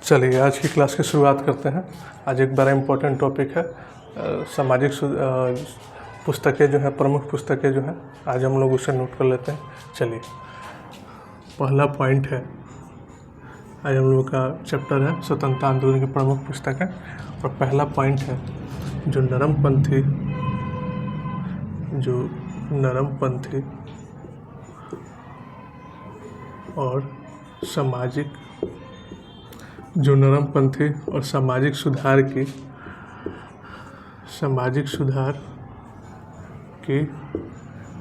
चलिए आज की क्लास की शुरुआत करते हैं। आज एक बड़ा इम्पोर्टेंट टॉपिक है सामाजिक पुस्तकें जो है, प्रमुख पुस्तकें जो हैं, आज हम लोग उसे नोट कर लेते हैं। चलिए, पहला पॉइंट है, आज हम लोग का चैप्टर है स्वतंत्रता आंदोलन की प्रमुख पुस्तकें, और पहला पॉइंट है जो नरमपंथी और सामाजिक सुधार की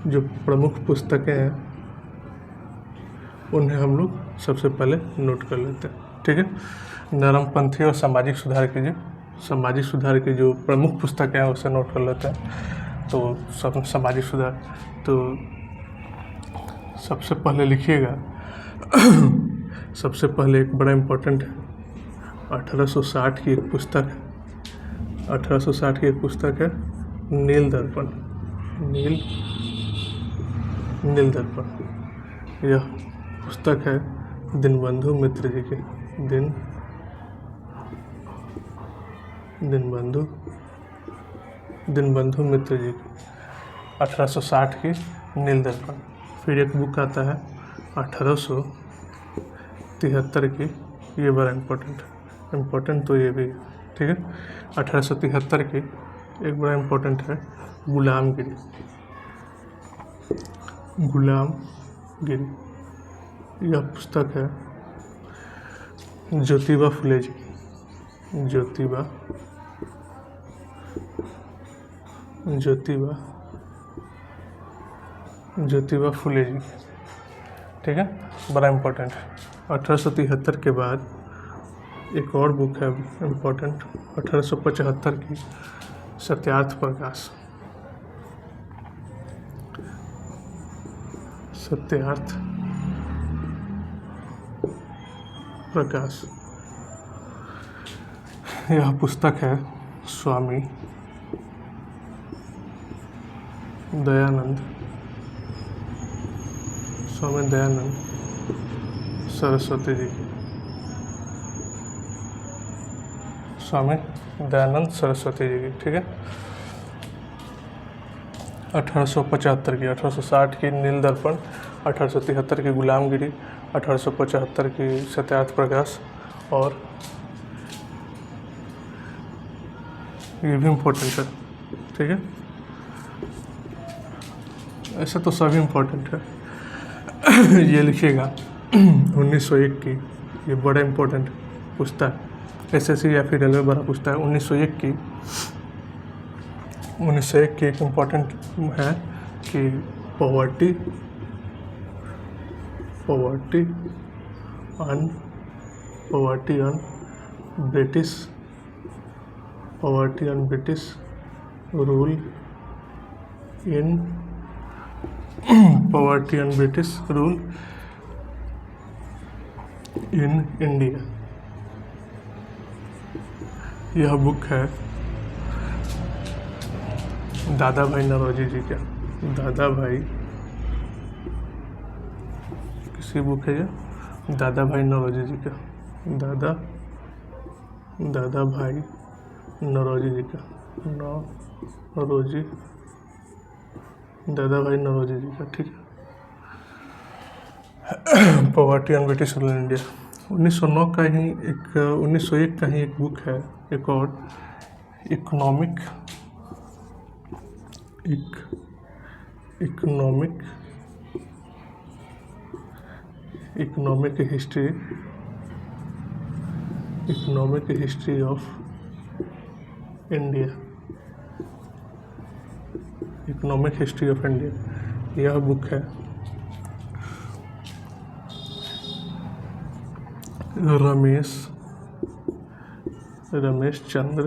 जो प्रमुख पुस्तकें हैं उन्हें हम लोग सबसे पहले नोट कर लेते हैं। ठीक है, नरमपंथी और सामाजिक सुधार की जो प्रमुख पुस्तकें हैं उसे नोट कर लेते हैं। तो सामाजिक सुधार, तो सबसे पहले लिखिएगा सबसे पहले एक बड़ा इम्पोर्टेंट है, 1860 की एक पुस्तक है नील दर्पण। यह पुस्तक है दीनबंधु मित्र जी की। दीनबंधु मित्र जी की 1860 की नील दर्पण। फिर एक बुक आता है 1873 की, ये बड़ा इम्पोर्टेंट तो ये भी है। ठीक है, 1873 की एक बड़ा इम्पोर्टेंट है गुलामगिरी। यह पुस्तक है ज्योतिबा फुले जी ज्योतिबा फुले जी। ठीक है, बड़ा इम्पोर्टेंट है। 1873 के बाद एक और बुक है इम्पोर्टेंट, 1875 की सत्यार्थ प्रकाश। यह पुस्तक है स्वामी दयानंद सरस्वती जी की। ठीक है, 1875 की, 1860 की नील दर्पण, 1873 की गुलामगिरी, 1875 की सत्यार्थ प्रकाश, और ये भी इम्पोर्टेंट है। ठीक है, ऐसे तो सभी इम्पोर्टेंट है। ये लिखिएगा 1901 की, ये बड़ा इम्पोर्टेंट पुस्तक, SSC या फिर रेलवे बड़ा पुस्तक है। 1901 की एक इम्पोर्टेंट है कि poverty on British rule in India. यह बुक है दादा भाई नौरोजी जी का। दादा भाई नौरोजी जी का। ठीक है, poverty on British rule in India. 1901 का ही एक बुक है, एक और, इकोनॉमिक हिस्ट्री ऑफ इंडिया। यह बुक है रमेश चंद्र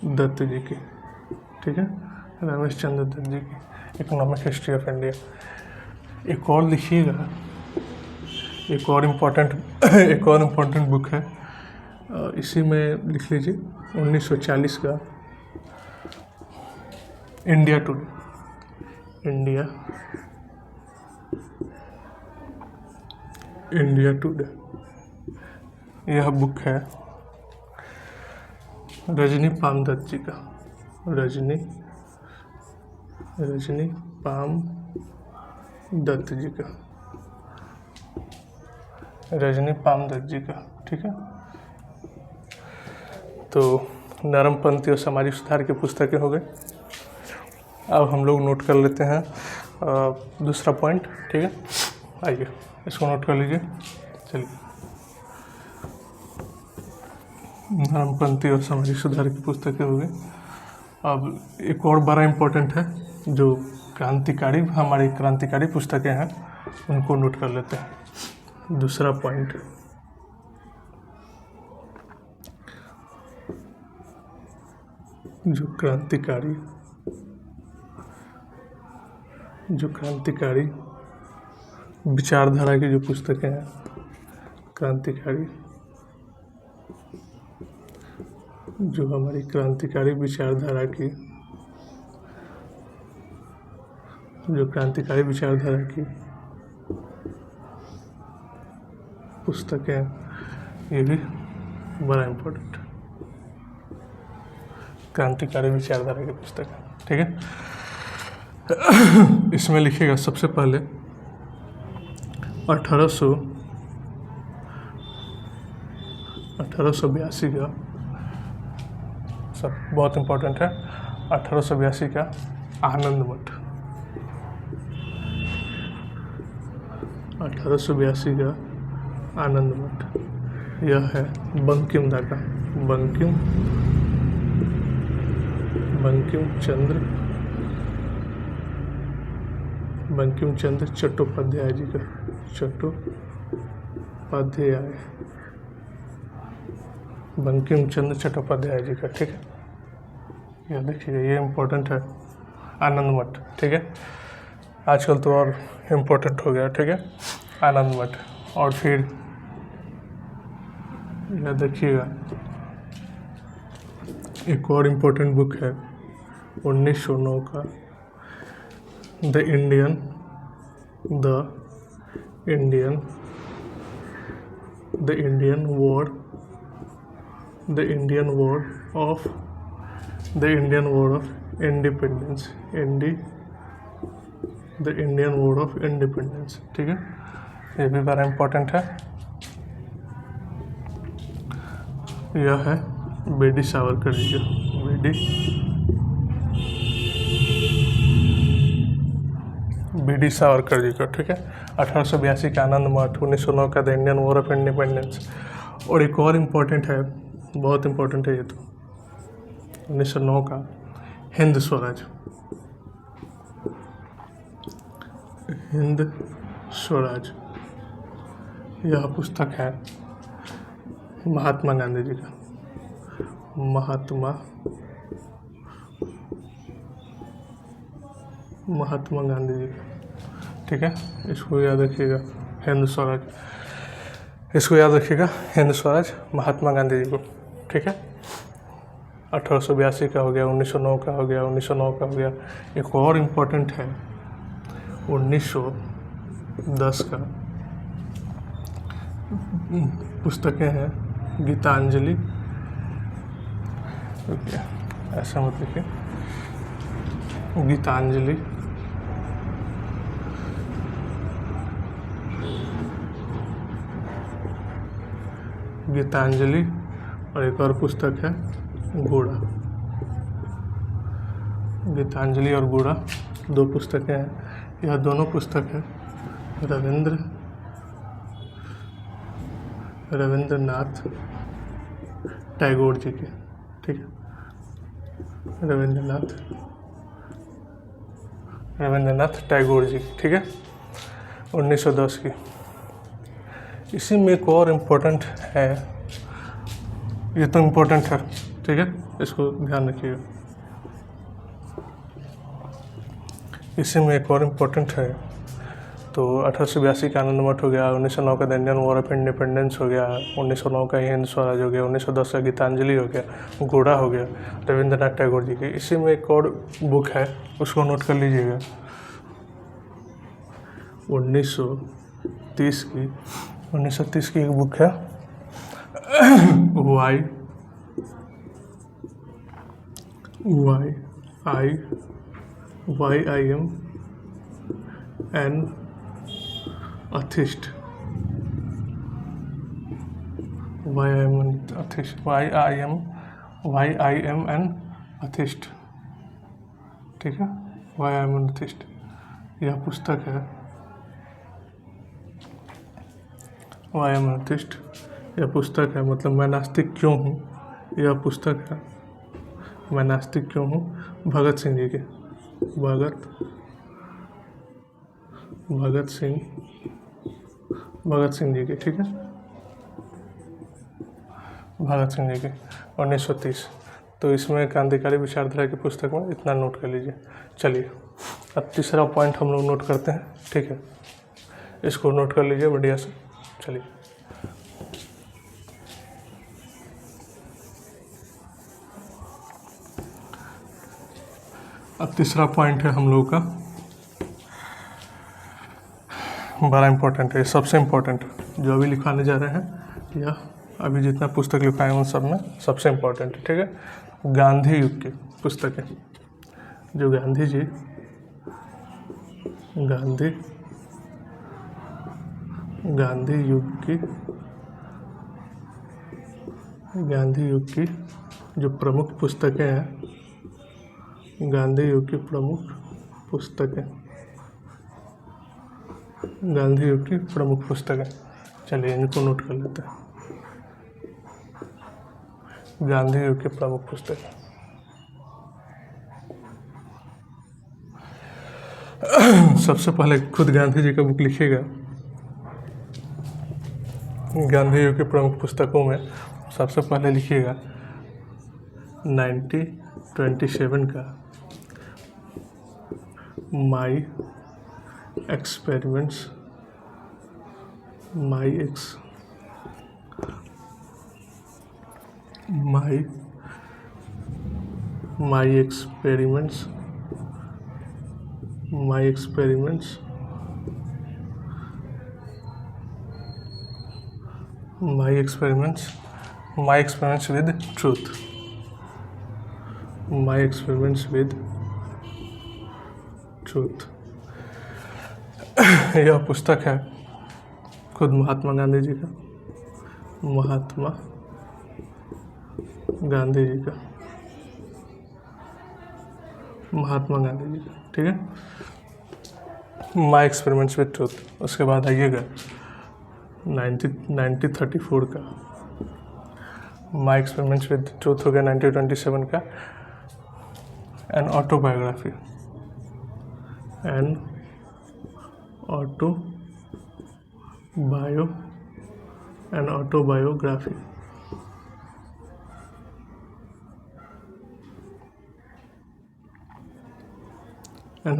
दत्त जी की। ठीक है, रमेश चंद्र दत्त जी की इकोनॉमिक हिस्ट्री ऑफ इंडिया। एक और लिखिएगा, एक और इम्पोर्टेंट बुक है, इसी में लिख लीजिए 1940 का इंडिया टुडे। यह बुक है रजनी पामदत्त जी का, रजनी पामदत्त जी का, रजनी पामदत्त जी का। ठीक है, तो नरमपंथी और सामाजिक सुधार की पुस्तकें हो गई। अब हम लोग नोट कर लेते हैं दूसरा पॉइंट। ठीक है, आइए इसको नोट कर लीजिए। चलिए, नरमपंथी और सामाजिक सुधार की पुस्तकें हो गई। अब एक और बड़ा इम्पोर्टेंट है, जो क्रांतिकारी, हमारी क्रांतिकारी पुस्तकें हैं, उनको नोट कर लेते हैं। दूसरा पॉइंट, जो क्रांतिकारी विचारधारा की जो पुस्तकें हैं, क्रांतिकारी, जो हमारी क्रांतिकारी विचारधारा की, जो क्रांतिकारी विचारधारा की पुस्तकें, ये भी बड़ा इम्पोर्टेंट है, क्रांतिकारी विचारधारा की पुस्तकें। ठीक है, इसमें लिखिएगा सबसे पहले 1882 का, सब बहुत इम्पोर्टेंट है, 1882 का आनंद मठ, 1882 का आनंद मठ, यह है बंकिम दा का, बंकिम चंद्र चट्टोपाध्याय जी का, बंकिम चंद्र चट्टोपाध्याय जी का। ठीक है, यह देखिएगा, ये इम्पोर्टेंट है, आनंद मठ। ठीक है, आजकल तो और इम्पोर्टेंट हो गया। ठीक है, आनंद मठ। और फिर यह देखिएगा, एक और इम्पोर्टेंट बुक है 1909 का, the Indian war of independence. ठीक है, ये भी बड़ा इम्पोर्टेंट है। यह है बी.डी. सावरकर जी का, बी.डी. सावरकर जी का। ठीक है, 1882 का आनंद मठ, 1909 का the Indian war of independence. और एक और इम्पोर्टेंट है, बहुत इम्पोर्टेंट है ये तो, 1909 का हिंद स्वराज। यह पुस्तक है महात्मा गांधी जी का, महात्मा गांधी जी का। ठीक है, इसको याद रखिएगा, हिंद स्वराज, इसको याद रखिएगा, हिंद स्वराज, महात्मा गांधी जी को। ठीक है, 1882 का हो गया, 1909 का हो गया, 1909 का हो गया। एक और इम्पोर्टेंट है 1910 का, पुस्तकें हैं गीतांजलि, ऐसा मत लिखिए, गीतांजलि, और एक और पुस्तक है घोड़ा। गीतांजलि और घोड़ा, दो पुस्तकें हैं। यह दोनों पुस्तक है रविंद्रनाथ टैगोर जी के। ठीक है, रविंद्रनाथ टैगोर जी। ठीक है, 1910 की। इसी में एक और इम्पोर्टेंट है, ये तो इम्पोर्टेंट है। ठीक है, इसको ध्यान रखिएगा। इसी में एक और इम्पोर्टेंट है, तो 1882 का आनंद मठ हो गया, 1909 का the Indian war of independence हो गया, 1909 का हिंद स्वराज हो गया, 1910 का गीतांजलि हो गया, घोड़ा हो गया, रविंद्रनाथ टैगोर जी की। इसी में एक और बुक है, उसको नोट कर लीजिएगा, 1930 की एक बुक है why I am an atheist, why I am an atheist, ठीक है, why I am an atheist. यह पुस्तक है why I am an atheist. यह पुस्तक है मतलब मैं नास्तिक क्यों हूँ। यह पुस्तक है मैं नास्तिक क्यों हूँ, भगत सिंह जी के, भगत सिंह जी के, ठीक है, भगत सिंह जी के 1930। तो इसमें क्रांतिकारी विचारधारा की पुस्तक में इतना नोट कर लीजिए। चलिए अब तीसरा पॉइंट हम लोग नोट करते हैं, ठीक है, इसको नोट कर लीजिए बढ़िया से। चलिए अब तीसरा पॉइंट है हम लोगों का, बड़ा इम्पोर्टेंट है, सबसे इम्पोर्टेंट जो अभी लिखवाने जा रहे हैं, या अभी जितना पुस्तक लिखाए हैं उन सब में सबसे इम्पोर्टेंट है, ठीक है। गांधी युग की पुस्तक है, जो गांधी जी गांधी युग की जो प्रमुख पुस्तकें हैं, गांधी युग की प्रमुख पुस्तकें, चलिए इनको नोट कर लेते हैं। गांधी युग की प्रमुख पुस्तकें, सबसे पहले खुद गांधी जी का बुक लिखिएगा। गांधी युग की प्रमुख पुस्तकों में सबसे पहले लिखिएगा 1927 का माई एक्सपेरिमेंट्स विद ट्रूथ, यह पुस्तक है खुद महात्मा गांधी जी का, ठीक है, माई एक्सपेरिमेंट्स विद ट्रूथ। उसके बाद आइएगा 1934 का माई एक्सपेरिमेंट्स विद ट्रूथ हो गया। 1927 का एन ऑटोबायोग्राफी,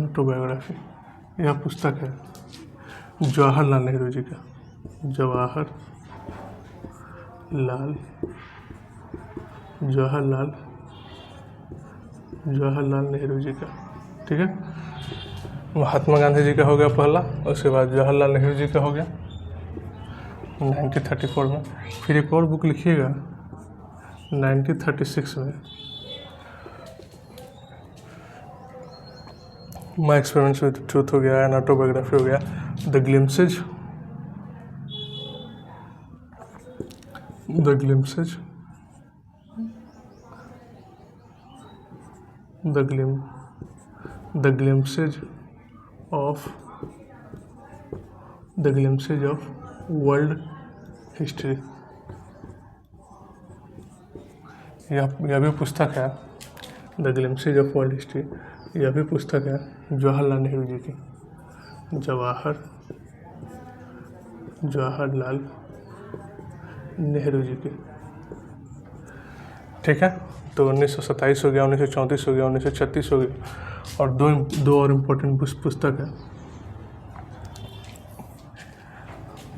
ऑटोबायोग्राफी। यह पुस्तक है जवाहरलाल नेहरू जी का, जवाहरलाल नेहरू जी का, ठीक है। महात्मा गांधी जी का हो गया पहला, उसके बाद जवाहरलाल नेहरू जी का हो गया 1934 में। फिर एक और बुक लिखिएगा 1936 में, माई एक्सपेरिमेंट्स विद ट्रूथ हो गया, एन ऑटोबायोग्राफी हो गया। The glimpses of world history, यह भी पुस्तक है। The glimpses of world history, यह भी पुस्तक है जवाहरलाल नेहरू जी की, जवाहरलाल नेहरू जी की, ठीक है। तो 1927 हो गया, 1934 हो गया, 1936 हो गया, और दो और इम्पोर्टेंट पुस्तक है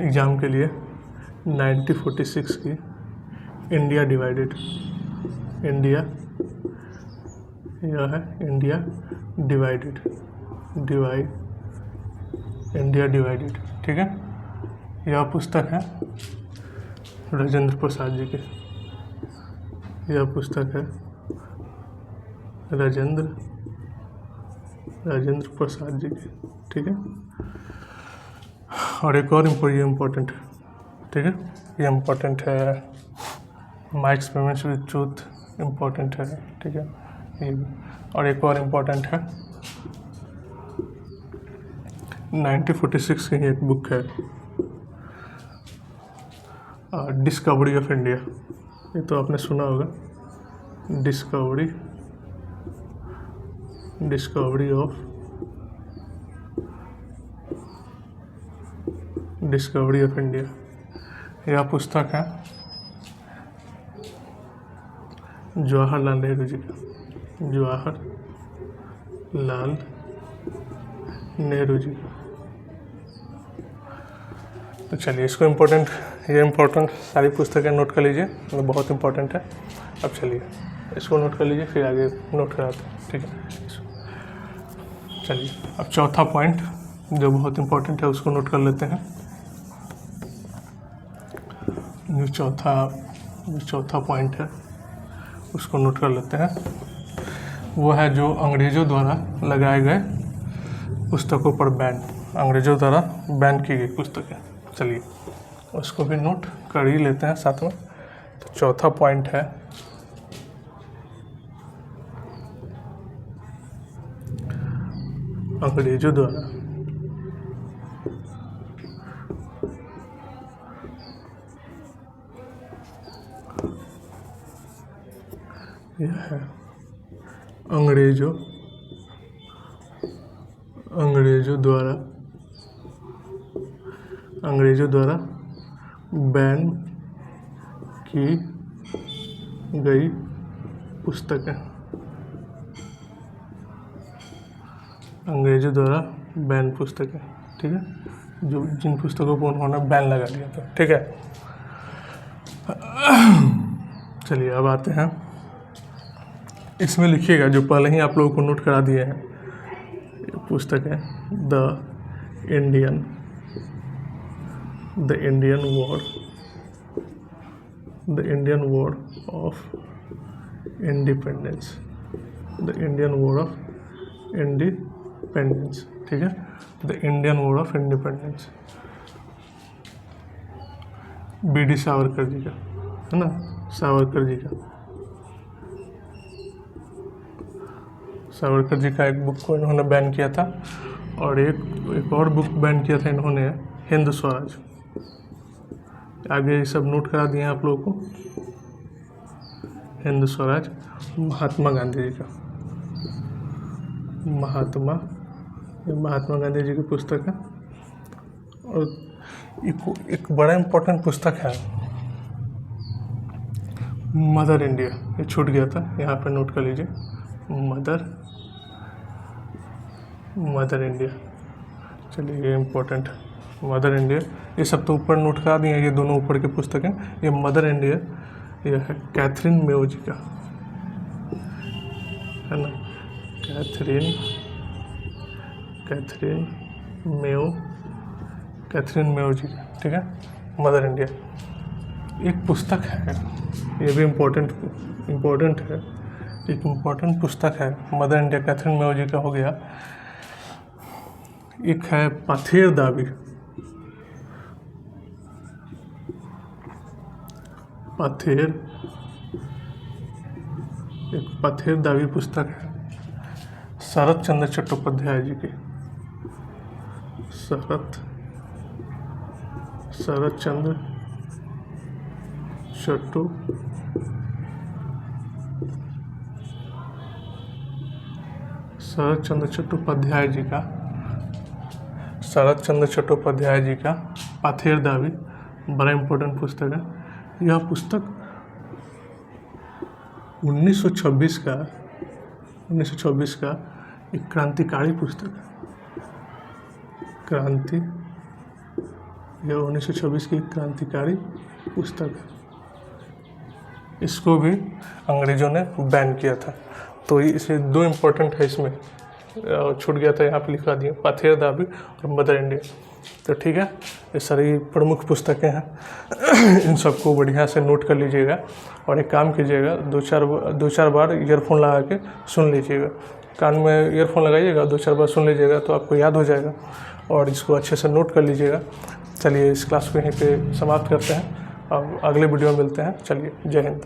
एग्ज़ाम के लिए 1946 की, इंडिया डिवाइडेड, इंडिया डिवाइडेड, ठीक है। यह पुस्तक है राजेंद्र प्रसाद जी की। यह पुस्तक है राजेंद्र प्रसाद जी की, ठीक है। और एक और ये इम्पोर्टेंट है, ठीक है, ये इम्पोर्टेंट है, my experiments with truth important है, ठीक है, ये भी। और एक और इम्पोर्टेंट है 1946 की एक बुक है, डिस्कवरी ऑफ इंडिया। ये तो आपने सुना होगा, डिस्कवरी ऑफ इंडिया। यह पुस्तक है जवाहरलाल नेहरू जी का, जवाहरलाल नेहरू जी का। तो चलिए इसको ये इम्पोर्टेंट सारी पुस्तकें नोट कर लीजिए, ये बहुत इम्पोर्टेंट है। अब चलिए इसको नोट कर लीजिए, फिर आगे नोट कराते हैं, ठीक है। चलिए अब चौथा पॉइंट जो बहुत इम्पोर्टेंट है उसको नोट कर लेते हैं। जो चौथा पॉइंट है उसको नोट कर लेते हैं, वो है जो अंग्रेज़ों द्वारा लगाए गए पुस्तकों पर बैन, अंग्रेज़ों द्वारा बैन की गई पुस्तकें। चलिए उसको भी नोट कर ही लेते हैं साथ में। तो चौथा पॉइंट है अंग्रेज़ों द्वारा यह है अंग्रेज़ों द्वारा बैन की गई पुस्तकें, अंग्रेज़ों द्वारा बैन पुस्तकें, ठीक है, जो जिन पुस्तकों को उन्होंने बैन लगा दिया था, ठीक है। चलिए अब आते हैं, इसमें लिखिएगा जो पहले ही आप लोगों को नोट करा दिए हैं, ये पुस्तक है the Indian war of independence, ठीक है, the Indian war of independence, B D. Savarkar ji का, है ना, सावरकर जी का एक बुक को इन्होंने बैन किया था। और एक और बुक बैन किया था इन्होंने, हिंद स्वराज। आगे ये सब नोट करा दिए आप लोगों को। हिंद स्वराज महात्मा गांधी जी का, महात्मा गांधी जी की पुस्तक है। और एक बड़ा इम्पोर्टेंट पुस्तक है मदर इंडिया, ये छूट गया था, यहाँ पे नोट कर लीजिए, मदर इंडिया। चलिए ये इम्पोर्टेंट है, मदर इंडिया। ये सब तो ऊपर नोट करा दिए, ये दोनों ऊपर की पुस्तकें। ये मदर इंडिया, ये है कैथरीन मेयो जी का, है ना, कैथरीन मेयो जी का, ठीक है, मदर इंडिया। एक पुस्तक है, ये भी इम्पोर्टेंट है, एक इम्पोर्टेंट पुस्तक है मदर इंडिया, कैथरीन मेयो जी का हो गया। एक है पथेर दावी, एक पथेर दावी पुस्तक है शरत चंद्र चट्टोपाध्याय जी की, शरत चंद्र चट्टोपाध्याय जी का पथेर दावी बड़ा इम्पोर्टेंट पुस्तक है। यह पुस्तक 1926 का एक क्रांतिकारी पुस्तक है, 1926 की क्रांतिकारी पुस्तक है। इसको भी अंग्रेज़ों ने बैन किया था। तो इसे दो इम्पोर्टेंट है, इसमें छूट गया था, यहाँ पे लिखा दिया, पथेर दावी और मदर इंडिया। तो ठीक है, ये सारी प्रमुख पुस्तकें हैं। इन सबको बढ़िया से नोट कर लीजिएगा और एक काम कीजिएगा, दो चार बार ईयरफोन लगा के सुन लीजिएगा। कान में ईयरफोन लगाइएगा, 2-4 बार सुन लीजिएगा तो आपको याद हो जाएगा और इसको अच्छे से नोट कर लीजिएगा। चलिए इस क्लास को यहीं पे समाप्त करते हैं, अब अगले वीडियो में मिलते हैं। चलिए, जय हिंद।